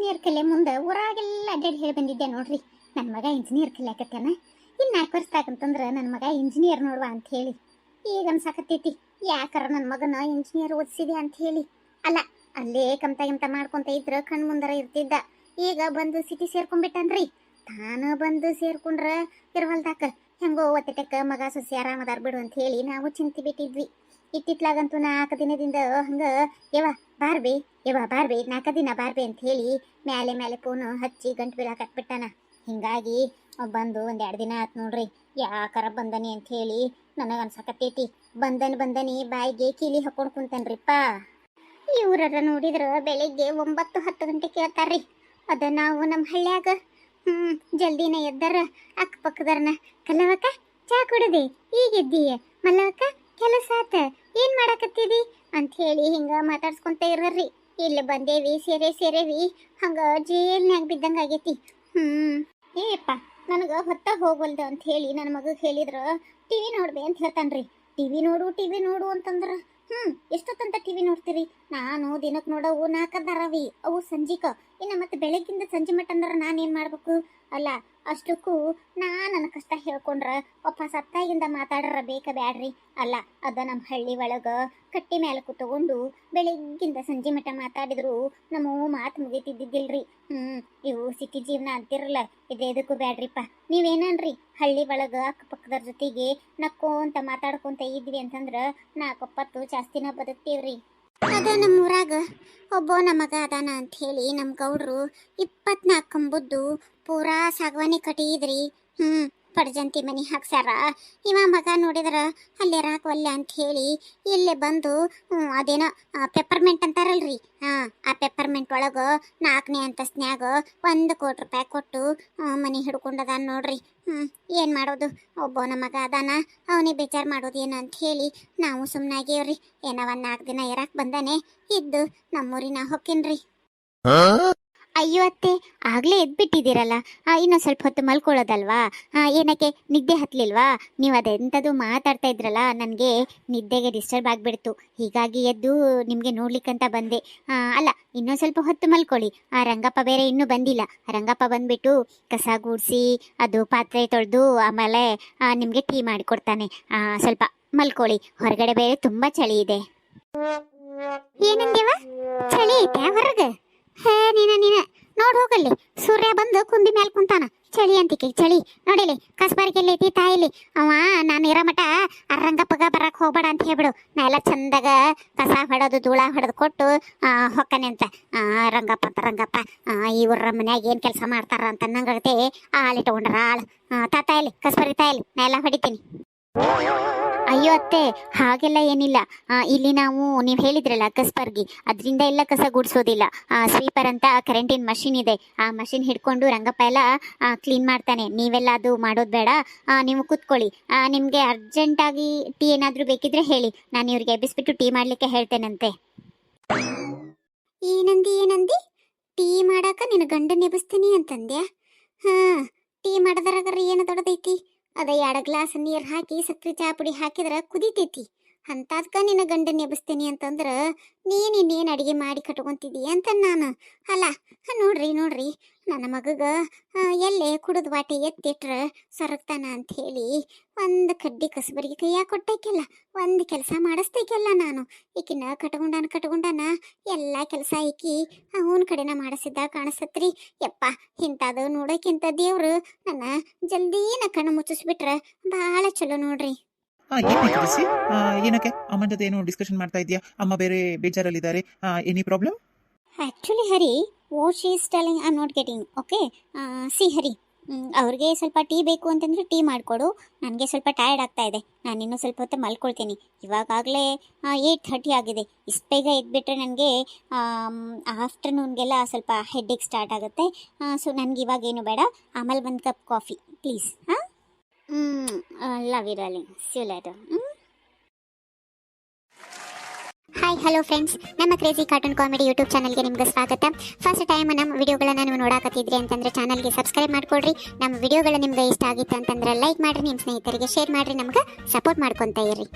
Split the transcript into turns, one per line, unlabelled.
Engineer ಕಲೆ ಮುಂದೆ ಊರಾಗೆಲ್ಲ ಅಡ್ಡಾಡಿ ಹೇಳಿ ಬಂದಿದ್ದೆ ನೋಡ್ರಿ, ನನ್ನ ಮಗ ಇಂಜಿನಿಯರ್ ಕಲಿಯಾಕತ್ತಾನ. ಇನ್ನು 4 ವರ್ಷದಾಗಂತಂದ್ರೆ ನನ್ನ ಮಗ ಇಂಜಿನಿಯರ್ ನೋಡುವ ಅಂತ ಹೇಳಿ ಈಗ ಅನ್ಸಾಕತ್ತೈತಿ. ಯಾಕಾರ ನನ್ನ ಮಗನ ಇಂಜಿನಿಯರ್ ಓದಿಸಿದೆ ಅಂತ ಹೇಳಿ. ಅಲ್ಲ, ಅಲ್ಲೇ ಕಮ್ತ ಮಾಡ್ಕೊಂತ ಇದ್ರ ಕಣ್ ಮುಂದರ ಇರ್ತಿದ್ದ. ಈಗ ಬಂದು ಸಿಟಿ ಸೇರ್ಕೊಂಡ್ಬಿಟ್ಟನ್ರಿ. ತಾನು ಬಂದು ಸೇರ್ಕೊಂಡ್ರ ಇರ್ವಲ್ದಾಕ ಹೆಂಗೋ ಒತ್ತಟಕ್ಕ ಮಗ ಸೊಸಿ ಆರಾಮದಾರ್ ಬಿಡು ಅಂತ ಹೇಳಿ ನಾವು ಚಿಂತೆ ಬಿಟ್ಟಿದ್ವಿ. ಇತ್ತಿತ್ಲಾಗಂತೂ 4 ದಿನದಿಂದ ಹಂಗ ಯವ ಬಾರ್ಬಿ 4 ದಿನ ಬಾರ್ಬಿ ಅಂತ ಹೇಳಿ ಮೇಲೆ ಫೋನು ಹಚ್ಚಿ ಗಂಟು ಬೀಳಾಕಟ್ಬಿಟ್ಟಾನ. ಹಿಂಗಾಗಿ ಬಂದು 1-2 ದಿನ ಆತ್ ನೋಡ್ರಿ. ಯಾಕಾರ ಬಂದನಿ ಅಂತ ಹೇಳಿ ನನಗೆ ಅನ್ಸಕತ್ತೈತಿ. ಬಂದನಿ ಬಾಯಿಗೆ ಕೀಲಿ ಹಾಕೊಂಡು ಕುಂತನ್ರಿಪ್ಪ. ಇವ್ರ ನೋಡಿದ್ರ ಬೆಳಿಗ್ಗೆ 9-10 ಗಂಟೆ ಕೇಳ್ತಾರ್ರಿ. ಅದ ನಾವು ನಮ್ಮ ಹಳ್ಳ್ಯಾಗ ಜಲ್ದಿನ ಎದ್ದಾರ ಅಕ್ಕಪಕ್ಕದರ್ನ ಕಲ್ಲವಕ್ಕ ಚಾ ಕುಡದಿ, ಈಗಿದ್ದೀಯ ಮಲ್ಲವಕ್ಕ ಕೆಲಸ ಆತ, ಏನ್ ಮಾಡಾಕತ್ತೀದಿ ಅಂತ ಹೇಳಿ ಹಿಂಗ ಮಾತಾಡ್ಸ್ಕೊಂತ ಇರ್ರಿ. ಇಲ್ಲಿ ಬಂದೇವಿ ಸೇರೇವಿ ಹಂಗ ಜೇಲ್ನ್ಯಾಗ ಬಿದ್ದಂಗ ಆಗೈತಿ. ಏಪ್ಪ ನನಗ ಹೊತ್ತ ಹೋಗಲ್ದು ಅಂತ ಹೇಳಿ ನನ್ನ ಮಗ ಹೇಳಿದ್ರ ಟಿವಿ ನೋಡ್ಬೆ ಅಂತ ಹೇಳ್ತಾನ್ರಿ. ಟಿವಿ ನೋಡು ಅಂತಂದ್ರ ಎಷ್ಟೊತ್ತಂತ ಟಿವಿ ನೋಡ್ತೀರಿ? ನಾನು ದಿನಕ್ಕೆ ನೋಡವು 4 ಧಾರಾವಿ, ಅವು ಸಂಜಿಕ. ಇನ್ನು ಮತ್ತೆ ಬೆಳಗ್ಗಿಂದ ಸಂಜೆ ಮಟ್ಟ ಅಂದ್ರೆ ನಾನೇನು ಮಾಡ್ಬೇಕು? ಅಲ್ಲ, ಅಷ್ಟಕ್ಕೂ ನನ್ನ ಕಷ್ಟ ಹೇಳ್ಕೊಂಡ್ರ ವಾಪಸ್ ಅತ್ತಾಗಿಂದ ಮಾತಾಡ್ರ ಬೇಕ ಬ್ಯಾಡ್ರಿ. ಅಲ್ಲ, ಅದ ನಮ್ಮ ಹಳ್ಳಿ ಒಳಗ ಕಟ್ಟಿ ಮೇಲೆ ಕೂತ್ಕೊಂಡು ಬೆಳಗ್ಗಿಂದ ಸಂಜೆ ಮಟ್ಟ ಮಾತಾಡಿದ್ರು ನಮ್ಮ ಮಾತು ಮುಗಿತಿದ್ದಿದ್ದಿಲ್ರಿ. ಇವು ಸಿಟಿ ಜೀವನ ಅಂತಿರಲ್ಲ, ಇದಕ್ಕೂ ಬ್ಯಾಡ್ರಿಪ್ಪ. ನೀವೇನನ್ರಿ ಹಳ್ಳಿ ಒಳಗ ಅಕ್ಕಪಕ್ಕದರ ಜೊತೆಗೆ ನಕ್ಕೋಂತ ಮಾತಾಡ್ಕೊಂತ ಇದ್ವಿ ಅಂತಂದ್ರ 4 ಜಾಸ್ತಿನ ಬದುಕ್ತೀವ್ರಿ. ಅದ ನಮ್ಮೂರಾಗ ಒಬ್ಬ ನಮಗ ಅದಾನ ಅಂತ ಹೇಳಿ ನಮ್ಮ ಗೌಡ್ರು 24 ಕಂಬದ್ದು ಪೂರಾ ಸಾಗವಾನಿ ಕಟ್ಟಿದ್ರಿ. ಪಡ್ಜಂತಿ ಮನಿ ಹಾಕ್ಸ್ಯಾರ. ಇವ ಮಗ ನೋಡಿದ್ರ ಅಲ್ಲೇ ರಾಕವಲ್ಲೆ ಅಂತ ಹೇಳಿ ಇಲ್ಲೇ ಬಂದು ಅದೇನೋ ಪೆಪ್ಪರ್ಮೆಂಟ್ ಅಂತಾರಲ್ರಿ, ಆ ಪೆಪ್ಪರ್ಮೆಂಟ್ ಒಳಗ 4ನೇ ಅಂತಸ್ನ್ಯಾಗ 1 ಕೋಟಿ ರೂಪಾಯಿ ಕೊಟ್ಟು ಮನಿ ಹಿಡ್ಕೊಂಡದಾನ ನೋಡ್ರಿ. ಏನು ಮಾಡೋದು? ಒಬ್ಬ ನಮ್ಮ ಮಗ ಅದಾನ, ಅವನಿಗೆ ಬೇಜಾರು ಮಾಡೋದು ಏನು ಅಂತ ಹೇಳಿ ನಾವು ಸುಮ್ಮನಾಗೇವ್ರಿ. ಏನೋ 4 ದಿನ ಇರಾಕ್ ಬಂದಾನೆ, ಇದ್ದು ನಮ್ಮೂರಿನ ಹೊಕ್ಕೇನ್ರಿ. ಅಯ್ಯೋ ಅತ್ತೆ, ಆಗ್ಲೇ ಎದ್ಬಿಟ್ಟಿದ್ದೀರಲ್ಲ, ಇನ್ನೊಂದು ಸ್ವಲ್ಪ ಹೊತ್ತು ಮಲ್ಕೊಳ್ಳೋದಲ್ವಾ? ಏನಕ್ಕೆ ನಿದ್ದೆ ಹತ್ತಲಿಲ್ವಾ? ನೀವು ಅದೆಂಥದ್ದು ಮಾತಾಡ್ತಾ ಇದ್ರಲ್ಲ, ನನಗೆ ನಿದ್ದೆಗೆ ಡಿಸ್ಟರ್ಬ್ ಆಗಿಬಿಡ್ತು. ಹೀಗಾಗಿ ಎದ್ದು ನಿಮಗೆ ನೋಡ್ಲಿಕ್ಕಂತ ಬಂದೆ. ಅಲ್ಲ, ಇನ್ನೊಂದು ಸ್ವಲ್ಪ ಹೊತ್ತು ಮಲ್ಕೊಳ್ಳಿ. ರಂಗಪ್ಪ ಬೇರೆ ಇನ್ನೂ ಬಂದಿಲ್ಲ. ರಂಗಪ್ಪ ಬಂದ್ಬಿಟ್ಟು ಕಸ ಗೂಡಿಸಿ ಅದು ಪಾತ್ರೆ ತೊಳೆದು ಆಮೇಲೆ ನಿಮಗೆ ಟೀ ಮಾಡಿಕೊಡ್ತಾನೆ. ಸ್ವಲ್ಪ ಮಲ್ಕೊಳ್ಳಿ. ಹೊರಗಡೆ ಬೇರೆ ತುಂಬ ಚಳಿ ಇದೆ. ಏನಂದೇವ? ಚಳಿ ಐತೆ ಹೊರಗೆ? ನೀನ ನೋಡ್ ಹೋಗಲ್ಲಿ, ಸೂರ್ಯ ಬಂದು ಕುಂದಿ ಮೇಲೆ ಕುಂತಾನ. ಚಳಿ ಅಂತಿಕೆ ಚಳಿ ನೋಡಿಲಿ. ಕಸ್ಬಾರಿಗೆಲ್ಲಿ ಐತಿ ತಾಯಿಲಿ. ಅವ ನಾನು ಇರೋ ಮಠ ರಂಗಪ್ಪಗ ಬರಕ್ಕೆ ಹೋಗ್ಬೇಡ ಅಂತ ಹೇಳ್ಬಿಡು. ನಾ ಎಲ್ಲ ಚಂದಾಗ ಕಸ ಹೊಡೋದು ಧೂಳ ಹೊಡೆದು ಕೊಟ್ಟು ಹೊಕ್ಕನೆ ಅಂತ. ರಂಗಪ್ಪ ಇವ್ರ ಮನ್ಯಾಗ ಏನು ಕೆಲಸ ಮಾಡ್ತಾರ ಅಂತ ನಂಗತ್ತೆ. ಆಳು ಇಟ್ಕೊಂಡ್ರ ಆಳು ತಾಯಿಲಿ ಕಸ್ಬಾರಿ ತಾಯಿಲಿ ನಾ ಎಲ್ಲ ಹೊಡಿತೀನಿ. ಅಯ್ಯೋ ಅತ್ತೆ, ಹಾಗೆಲ್ಲ ಏನಿಲ್ಲ. ಇಲ್ಲಿ ನಾವು ನೀವು ಹೇಳಿದ್ರಲ್ಲ ಕಸ್ಬರ್ಗಿ, ಅದರಿಂದ ಎಲ್ಲ ಕಸ ಗುಡಿಸೋದಿಲ್ಲ. ಸ್ವೀಪರ್ ಅಂತ ಕರೆಂಟಿನ ಮಷಿನ್ ಇದೆ. ಆ ಮಷಿನ್ ಹಿಡ್ಕೊಂಡು ರಂಗಪ್ಪ ಎಲ್ಲ ಕ್ಲೀನ್ ಮಾಡ್ತಾನೆ. ನೀವೆಲ್ಲ ಅದು ಮಾಡೋದು ಬೇಡ, ನೀವು ಕೂತ್ಕೊಳ್ಳಿ. ನಿಮಗೆ ಅರ್ಜೆಂಟಾಗಿ ಟೀ ಏನಾದರೂ ಬೇಕಿದ್ರೆ ಹೇಳಿ, ನಾನು ಇವ್ರಿಗೆ ಎಬ್ಬಿಸ್ಬಿಟ್ಟು ಟೀ ಮಾಡಲಿಕ್ಕೆ ಹೇಳ್ತೇನಂತೆ. ಏನಂದಿ? ಟೀ ಮಾಡಾಕ ನಿನ್ನ ಗಂಡನ ಎಬ್ಬಿಸ್ತೀನಿ ಅಂತಂದ್ಯಾ? ಟೀ ಮಾಡೋದ್ರಾಗ ಏನು ದೊಡ್ಡದೈತಿ? ಅದ 2 ಗ್ಲಾಸ್ ನೀರು ಹಾಕಿ ಸಕ್ಕರೆ ಚಾ ಪುಡಿ ಹಾಕಿದ್ರೆ ಕುದಿತೈತಿ. ಅಂಥದ್ಕ ನಿನ್ನ ಗಂಡನ ಎಬ್ಬಿಸ್ತೀನಿ ಅಂತಂದ್ರೆ ಇನ್ನೇನು ಅಡುಗೆ ಮಾಡಿ ಕಟ್ಕೊಂತಿದ್ದೀಯ ಅಂತ ನಾನು. ಅಲ್ಲ, ನೋಡ್ರಿ ನನ್ನ ಮಗಗ ಎಲ್ಲೇ ಕುಡಿದು ವಾಟೆ ಎತ್ತಿಟ್ರೆ ಸೊರಗ್ತಾನ ಅಂಥೇಳಿ 1 ಕಡ್ಡಿ ಕಸಬರಿಗೆ ಕೈಯಾಗ ಕೊಟ್ಟೈಕೆಲ್ಲ, 1 ಕೆಲಸ ಮಾಡಿಸ್ತೈಕೆಲ್ಲ ನಾನು. ಈಕಿನ ಕಟ್ಕೊಂಡಾನ ಎಲ್ಲ ಕೆಲಸ ಈಕಿ ಅವನ ಕಡೆನ ಮಾಡಿಸಿದ್ದ ಕಾಣಿಸತ್ರಿ. ಯಪ್ಪ, ಇಂಥದ್ದು ನೋಡೋಕ್ಕಿಂತ ದೇವ್ರು ನನ್ನ ಜಲ್ದಿನ ಕಣ್ಣು ಮುಚ್ಚಿಸ್ಬಿಟ್ರೆ ಭಾಳ ಚಲೋ ನೋಡ್ರಿ.
ಏನಕ್ಕೆ ಅಮ್ಮನ ಜೊತೆ ಏನೋ ಡಿಸ್ಕಷನ್ ಮಾಡ್ತಾ ಇದೆಯಾ? ಅಮ್ಮ ಬೇರೆ ಬೇಜಾರಲ್ಲಿದ್ದಾರೆ. Any problem?
Actually Hari, what she is telling I am not getting. Okay, see Hari, ಅವ್ರಿಗೆ ಸ್ವಲ್ಪ ಟೀ ಬೇಕು ಅಂತಂದರೆ ಟೀ ಮಾಡಿಕೊಡು. ನನಗೆ ಸ್ವಲ್ಪ ಟಯರ್ಡ್ ಆಗ್ತಾ ಇದೆ. ನಾನು ಇನ್ನೂ ಸ್ವಲ್ಪ ಹೊತ್ತು ಮಲ್ಕೊಳ್ತೀನಿ. ಇವಾಗಲೇ 8:30 ಆಗಿದೆ. ಇಷ್ಟು ಬೇಗ ಎದ್ಬಿಟ್ರೆ ನನಗೆ ಆಫ್ಟರ್ನೂನ್ಗೆಲ್ಲ ಸ್ವಲ್ಪ ಹೆಡ್ಡೇಕ್ ಸ್ಟಾರ್ಟ್ ಆಗುತ್ತೆ. ಸೊ ನನಗೆ ಇವಾಗೇನು ಬೇಡ, ಆಮೇಲೆ 1 cup coffee please. Love you darling, see you later. Hi hello friends, ನಮ್ಮ ಕ್ರೇಜಿ ಕಾರ್ಟೂನ್ ಕಾಮಿಡಿ ಯೂಟ್ಯೂಬ್ ಚಾನಲ್ಗೆ ನಿಮ್ಗೆ ಸ್ವಾಗತ. ಫಸ್ಟ್ ಟೈಮ್ ನಮ್ಮ ವಿಡಿಯೋಗಳನ್ನ ನೀವು ನೋಡಾಕತ್ತಿದ್ರಿ ಅಂತಂದರೆ ಚಾನಲ್ಗೆ ಸಬ್ಸ್ಕ್ರೈಬ್ ಮಾಡ್ಕೊಳ್ರಿ. ನಮ್ಮ ವಿಡಿಯೋಗಳು ನಿಮ್ಗೆ ಇಷ್ಟ ಆಗಿತ್ತು ಅಂತಂದ್ರೆ ಲೈಕ್ ಮಾಡಿರಿ, ನಿಮ್ಮ ಸ್ನೇಹಿತರಿಗೆ ಶೇರ್ ಮಾಡಿರಿ, ನಮ್ಗೆ ಸಪೋರ್ಟ್ ಮಾಡ್ಕೊತಾ ಇರಿ.